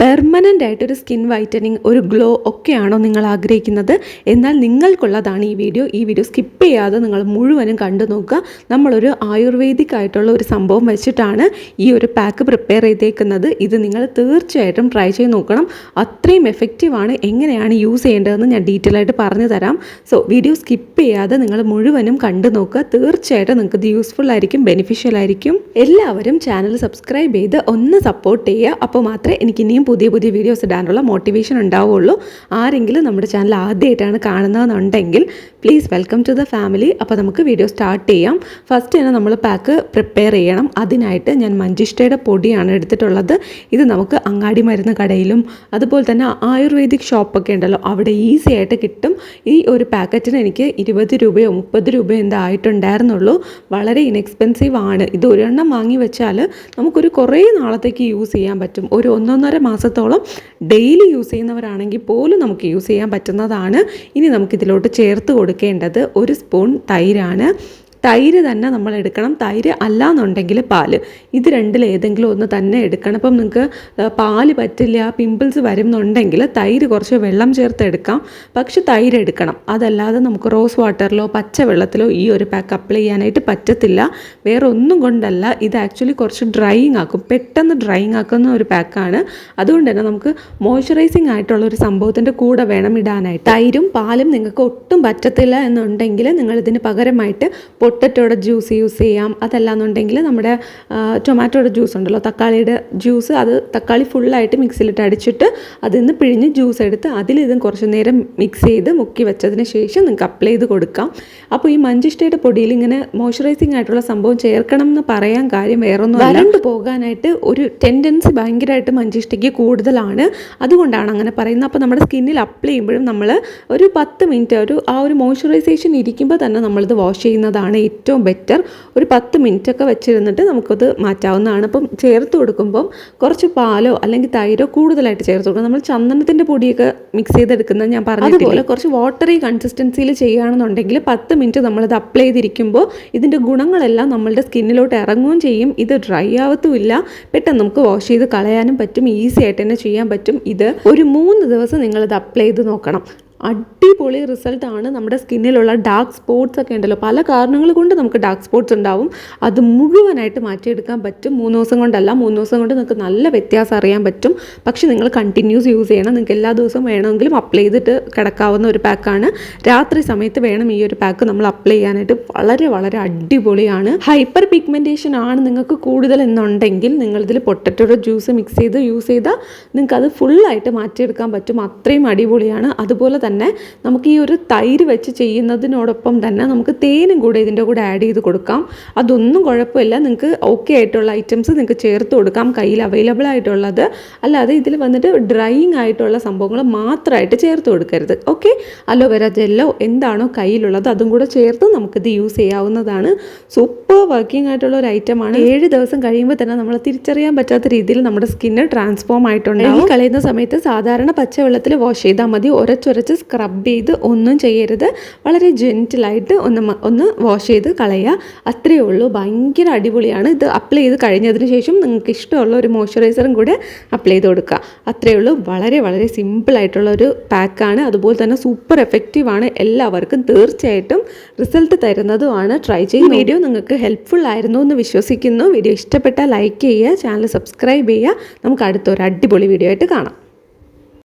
Permanent ആയിട്ടൊരു skin whitening, ഒരു glow ഒക്കെയാണോ നിങ്ങൾ ആഗ്രഹിക്കുന്നത്? എന്നാൽ നിങ്ങൾക്കുള്ളതാണ് ഈ വീഡിയോ സ്കിപ്പ് ചെയ്യാതെ നിങ്ങൾ മുഴുവനും കണ്ടു നോക്കുക. നമ്മളൊരു ആയുർവേദിക് ആയിട്ടുള്ള ഒരു സംഭവം വെച്ചിട്ടാണ് ഈ ഒരു പാക്ക് പ്രിപ്പയർ ചെയ്തേക്കുന്നത്. ഇത് നിങ്ങൾ തീർച്ചയായിട്ടും ട്രൈ ചെയ്ത് നോക്കണം. അത്രയും എഫക്റ്റീവാണ്. എങ്ങനെയാണ് യൂസ് ചെയ്യേണ്ടതെന്ന് ഞാൻ ഡീറ്റെയിൽ ആയിട്ട് പറഞ്ഞു തരാം. സോ വീഡിയോ സ്കിപ്പ് ചെയ്യാതെ നിങ്ങൾ മുഴുവനും കണ്ടു നോക്കുക. തീർച്ചയായിട്ടും നിങ്ങൾക്ക് ഇത് യൂസ്ഫുൾ ആയിരിക്കും, ബെനിഫിഷ്യൽ ആയിരിക്കും. എല്ലാവരും ചാനൽ സബ്സ്ക്രൈബ് ചെയ്ത് ഒന്ന് സപ്പോർട്ട് ചെയ്യുക. അപ്പോൾ മാത്രമേ എനിക്ക് ഇനിയും പുതിയ വീഡിയോസ് ഇടാനുള്ള മോട്ടിവേഷൻ ഉണ്ടാവുള്ളൂ. ആരെങ്കിലും നമ്മുടെ ചാനൽ ആദ്യമായിട്ടാണ് കാണുന്നതെന്നുണ്ടെങ്കിൽ please welcome to the family. അപ്പോൾ നമുക്ക് വീഡിയോ സ്റ്റാർട്ട് ചെയ്യാം. ഫസ്റ്റ് തന്നെ നമ്മൾ പാക്ക് പ്രിപ്പയർ ചെയ്യണം. അതിനായിട്ട് ഞാൻ മഞ്ചിഷ്ടയുടെ പൊടിയാണ് എടുത്തിട്ടുള്ളത്. ഇത് നമുക്ക് അങ്ങാടി മരുന്ന് കടയിലും അതുപോലെ തന്നെ ആയുർവേദിക് ഷോപ്പൊക്കെ ഉണ്ടല്ലോ, അവിടെ ഈസി ആയിട്ട് കിട്ടും. ഈ ഒരു പാക്കറ്റിന് എനിക്ക് 20 രൂപയോ 30 രൂപയോ എന്താ ആയിട്ടുണ്ടായിരുന്നുള്ളൂ. വളരെ ഇൻഎക്സ്പെൻസീവ് ആണ്. ഇത് ഒരെണ്ണം വാങ്ങി വെച്ചാൽ നമുക്കൊരു കുറേ നാളത്തേക്ക് യൂസ് ചെയ്യാൻ പറ്റും. ഒരു 1.5 മാസത്തോളം ഡെയിലി യൂസ് ചെയ്യുന്നവരാണെങ്കിൽ പോലും നമുക്ക് യൂസ് ചെയ്യാൻ പറ്റുന്നതാണ്. ഇനി നമുക്കിതിലോട്ട് ചേർത്ത് കൊടുക്കേണ്ടത് 1 സ്പൂൺ തൈരാണ്. തൈര് തന്നെ നമ്മൾ എടുക്കണം. തൈര് അല്ലാന്നുണ്ടെങ്കിൽ പാല്, ഇത് രണ്ടിൽ ഏതെങ്കിലും ഒന്ന് തന്നെ എടുക്കണം. അപ്പം നിങ്ങൾക്ക് പാല് പറ്റില്ല, പിമ്പിൾസ് വരുന്നുണ്ടെങ്കിൽ തൈര് കുറച്ച് വെള്ളം ചേർത്ത് എടുക്കാം. പക്ഷെ തൈര് എടുക്കണം. അതല്ലാതെ നമുക്ക് റോസ് വാട്ടറിലോ പച്ചവെള്ളത്തിലോ ഈ ഒരു പാക്ക് അപ്ലൈ ചെയ്യാനായിട്ട് പറ്റത്തില്ല. വേറെ ഒന്നും കൊണ്ടല്ല, ഇത് ആക്ച്വലി കുറച്ച് ഡ്രൈയിങ് ആക്കും, പെട്ടെന്ന് ഡ്രൈയിങ് ആക്കുന്ന ഒരു പാക്കാണ്. അതുകൊണ്ട് തന്നെ നമുക്ക് മോയ്സ്ചറൈസിങ് ആയിട്ടുള്ള ഒരു സംഭവത്തിൻ്റെ കൂടെ വേണം ഇടാനായിട്ട്. തൈരും പാലും നിങ്ങൾക്ക് ഒട്ടും പറ്റത്തില്ല എന്നുണ്ടെങ്കിൽ നിങ്ങളിതിന് പകരമായിട്ട് പൊട്ടറ്റോയുടെ ജ്യൂസ് യൂസ് ചെയ്യാം. അതല്ലാന്നുണ്ടെങ്കിൽ നമ്മുടെ ടൊമാറ്റോയുടെ ജ്യൂസ് ഉണ്ടല്ലോ, തക്കാളിയുടെ ജ്യൂസ്, അത് തക്കാളി ഫുള്ളായിട്ട് മിക്സിയിലിട്ട് അടിച്ചിട്ട് അതിൽ നിന്ന് പിഴിഞ്ഞ് ജ്യൂസ് എടുത്ത് അതിലിതും കുറച്ച് നേരം മിക്സ് ചെയ്ത് മുക്കി വെച്ചതിന് ശേഷം നിങ്ങൾക്ക് അപ്ലൈ ചെയ്ത് കൊടുക്കാം. അപ്പോൾ ഈ മഞ്ചിഷ്ടയുടെ പൊടിയിൽ ഇങ്ങനെ മോയ്സ്ചറൈസിങ് ആയിട്ടുള്ള സംഭവം ചേർക്കണം എന്ന് പറയാൻ കാര്യം വേറൊന്നും വരണ്ട് പോകാനായിട്ട് ഒരു ടെൻഡൻസി ഭയങ്കരമായിട്ട് മഞ്ചിഷ്ടയ്ക്ക് കൂടുതലാണ്. അതുകൊണ്ടാണ് അങ്ങനെ പറയുന്നത്. അപ്പോൾ നമ്മുടെ സ്കിന്നിൽ അപ്ലൈ ചെയ്യുമ്പോഴും നമ്മൾ ഒരു 10 മിനിറ്റ് ആ ഒരു മോയ്സ്ചറൈസേഷൻ ഇരിക്കുമ്പോൾ തന്നെ നമ്മളിത് വാഷ് ചെയ്യുന്നതാണ് ഏറ്റവും ബെറ്റർ. ഒരു 10 മിനിറ്റൊക്കെ വെച്ചിരുന്നിട്ട് നമുക്കത് മാറ്റാവുന്നതാണ്. അപ്പം ചേർത്ത് കൊടുക്കുമ്പം കുറച്ച് പാലോ അല്ലെങ്കിൽ തൈരോ കൂടുതലായിട്ട് ചേർത്ത് കൊടുക്കണം. നമ്മൾ ചന്ദനത്തിൻ്റെ പൊടിയൊക്കെ മിക്സ് ചെയ്തെടുക്കുന്നത് ഞാൻ പറഞ്ഞു. അതുപോലെ കുറച്ച് വാട്ടറി കൺസിസ്റ്റൻസിയിൽ ചെയ്യുകയാണെന്നുണ്ടെങ്കിൽ 10 മിനിറ്റ് നമ്മളത് അപ്ലൈ ചെയ്തിരിക്കുമ്പോൾ ഇതിൻ്റെ ഗുണങ്ങളെല്ലാം നമ്മളുടെ സ്കിന്നിലോട്ട് ഇറങ്ങുകയും ചെയ്യും. ഇത് ഡ്രൈ ആവത്തുമില്ല. പെട്ടെന്ന് നമുക്ക് വാഷ് ചെയ്ത് കളയാനും പറ്റും. ഈസി ആയിട്ട് തന്നെ ചെയ്യാൻ പറ്റും. ഇത് ഒരു 3 ദിവസം നിങ്ങളിത് അപ്ലൈ ചെയ്ത് നോക്കണം. അടിപൊളി റിസൾട്ടാണ്. നമ്മുടെ സ്കിന്നിലുള്ള ഡാർക്ക് സ്പോട്ട്സ് ഒക്കെ ഉണ്ടല്ലോ, പല കാരണങ്ങൾ കൊണ്ട് നമുക്ക് ഡാർക്ക് സ്പോട്ട്സ് ഉണ്ടാവും. അത് മുഴുവനായിട്ട് മാറ്റിയെടുക്കാൻ പറ്റും. 3 ദിവസം കൊണ്ടല്ല, 3 ദിവസം കൊണ്ട് നിങ്ങൾക്ക് നല്ല വ്യത്യാസം അറിയാൻ പറ്റും. പക്ഷേ നിങ്ങൾ കണ്ടിന്യൂസ് യൂസ് ചെയ്യണം. നിങ്ങൾക്ക് എല്ലാ ദിവസവും വേണമെങ്കിലും അപ്ലൈ ചെയ്തിട്ട് കിടക്കാവുന്ന ഒരു പാക്കാണ്. രാത്രി സമയത്ത് വേണം ഈ ഒരു പാക്ക് നമ്മൾ അപ്ലൈ ചെയ്യാനായിട്ട്. വളരെ വളരെ അടിപൊളിയാണ്. ഹൈപ്പർ പിഗ്മെൻറ്റേഷൻ ആണ് നിങ്ങൾക്ക് കൂടുതൽ എന്നുണ്ടെങ്കിൽ നിങ്ങളിതിൽ പൊട്ടറ്റോയുടെ ജ്യൂസ് മിക്സ് ചെയ്ത് യൂസ് ചെയ്താൽ നിങ്ങൾക്കത് ഫുള്ളായിട്ട് മാറ്റിയെടുക്കാൻ പറ്റും. അത്രയും അടിപൊളിയാണ്. അതുപോലെ തന്നെ നമുക്ക് ഈ ഒരു തൈര് വെച്ച് ചെയ്യുന്നതിനോടൊപ്പം തന്നെ നമുക്ക് തേനും കൂടെ ഇതിൻ്റെ കൂടെ ആഡ് ചെയ്ത് കൊടുക്കാം. അതൊന്നും കുഴപ്പമില്ല. നിങ്ങൾക്ക് ഓക്കെ ആയിട്ടുള്ള ഐറ്റംസ് നിങ്ങൾക്ക് ചേർത്ത് കൊടുക്കാം, കയ്യിൽ അവൈലബിൾ ആയിട്ടുള്ളത്. അല്ലാതെ ഇതിൽ വന്നിട്ട് ഡ്രൈയിങ് ആയിട്ടുള്ള സംഭവങ്ങൾ മാത്രമായിട്ട് ചേർത്ത് കൊടുക്കരുത്. ഓക്കെ, അലോവേര ജെല്ലോ എന്താണോ കയ്യിലുള്ളത് അതും കൂടെ ചേർത്ത് നമുക്കിത് യൂസ് ചെയ്യാവുന്നതാണ്. സൂപ്പർ വർക്കിംഗ് ആയിട്ടുള്ള ഒരു ഐറ്റമാണ്. 7 ദിവസം കഴിയുമ്പോൾ തന്നെ നമ്മൾ തിരിച്ചറിയാൻ പറ്റാത്ത രീതിയിൽ നമ്മുടെ സ്കിന്ന് ട്രാൻസ്ഫോം ആയിട്ടുണ്ടാവും. കളയുന്ന സമയത്ത് സാധാരണ പച്ചവെള്ളത്തിൽ വാഷ് ചെയ്താൽ മതി. ഉരച്ചുരച്ച് സ്ക്രബ് ചെയ്ത് ഒന്നും ചെയ്യരുത്. വളരെ ജെൻറ്റിലായിട്ട് ഒന്ന് വാഷ് ചെയ്ത് കളയുക. അത്രയേ ഉള്ളൂ. ഭയങ്കര അടിപൊളിയാണ്. ഇത് അപ്ലൈ ചെയ്ത് കഴിഞ്ഞതിന് ശേഷം നിങ്ങൾക്ക് ഇഷ്ടമുള്ള ഒരു മോയ്സ്ചറൈസറും കൂടെ അപ്ലൈ ചെയ്ത് കൊടുക്കുക. അത്രയേ ഉള്ളൂ. വളരെ വളരെ സിമ്പിളായിട്ടുള്ളൊരു പാക്കാണ്. അതുപോലെ തന്നെ സൂപ്പർ എഫക്റ്റീവാണ്. എല്ലാവർക്കും തീർച്ചയായിട്ടും റിസൾട്ട് തരുന്നതുമാണ്. ട്രൈ ചെയ്യുന്ന വീഡിയോ നിങ്ങൾക്ക് ഹെൽപ്ഫുൾ ആയിരുന്നു എന്ന് വിശ്വസിക്കുന്നു. വീഡിയോ ഇഷ്ടപ്പെട്ടാൽ ലൈക്ക് ചെയ്യുക, ചാനൽ സബ്സ്ക്രൈബ് ചെയ്യുക. നമുക്ക് അടുത്തൊരു അടിപൊളി വീഡിയോ ആയിട്ട് കാണാം.